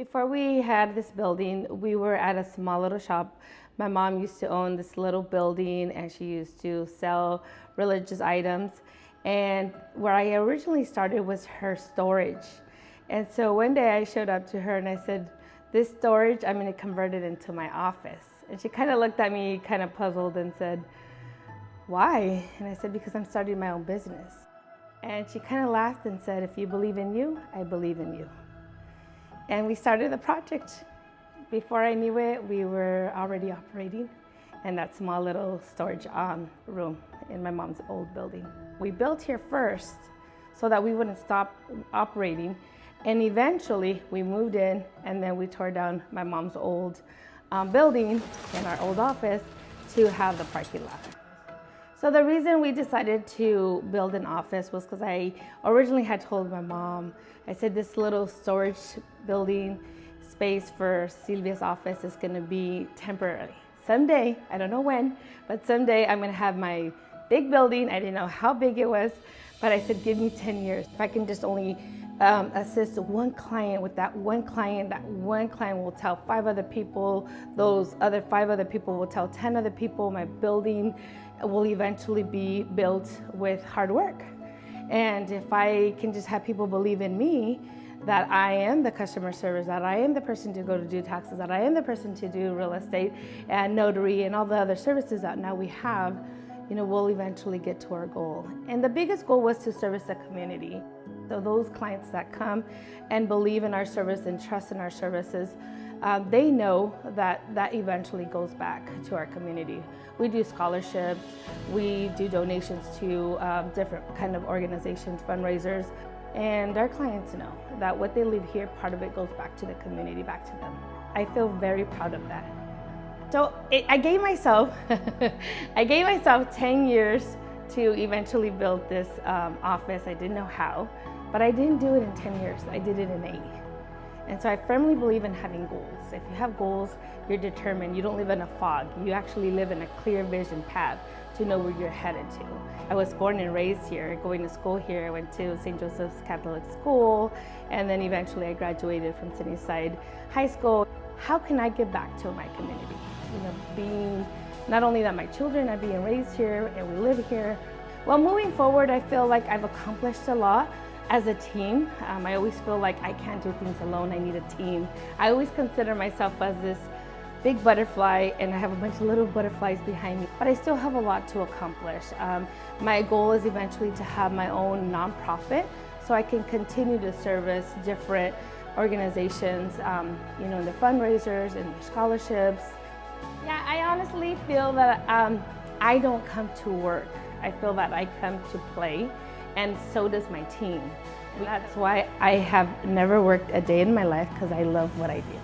Before we had this building, we were at a small little shop. My mom used to own this little building and she used to sell religious items. And where I originally started was her storage. And so one day I showed up to her and I said, this storage, I'm gonna convert it into my office. And she kind of looked at me kind of puzzled and said, why? And I said, because I'm starting my own business. And she kind of laughed and said, if you believe in you, I believe in you. And we started the project. Before I knew it, we were already operating in that small little storage room in my mom's old building. We built here first so that we wouldn't stop operating. And eventually we moved in and then we tore down my mom's old building in our old office to have the parking lot. So the reason we decided to build an office was because I originally had told my mom, I said this little storage building space for Silvia's office is going to be temporary. Someday, I don't know when, but someday I'm going to have my big building. I didn't know how big it was, but I said, give me 10 years. If I can just only assist one client with that one client will tell 5 other people, those other 5 other people will tell 10 other people, my building will eventually be built with hard work. And if I can just have people believe in me, that I am the customer service, that I am the person to go to do taxes, that I am the person to do real estate and notary and all the other services that now we have, we'll eventually get to our goal. And the biggest goal was to service the community. So those clients that come and believe in our service and trust in our services, they know that eventually goes back to our community. We do scholarships, we do donations to different kind of organizations, fundraisers, and our clients know that what they leave here, part of it goes back to the community, back to them. I feel very proud of that. So I gave myself 10 years to eventually build this office. I didn't know how, but I didn't do it in 10 years. I did it in 8. And so I firmly believe in having goals. If you have goals, you're determined. You don't live in a fog. You actually live in a clear vision path to know where you're headed to. I was born and raised here, going to school here. I went to St. Joseph's Catholic School, and then eventually I graduated from Sunnyside High School. How can I give back to my community? Being not only that my children are being raised here and we live here. Well, moving forward, I feel like I've accomplished a lot as a team. I always feel like I can't do things alone. I need a team. I always consider myself as this big butterfly, and I have a bunch of little butterflies behind me, but I still have a lot to accomplish. My goal is eventually to have my own nonprofit so I can continue to service different organizations, in the fundraisers and the scholarships. Yeah, I honestly feel that I don't come to work. I feel that I come to play, and so does my team. And that's why I have never worked a day in my life, because I love what I do.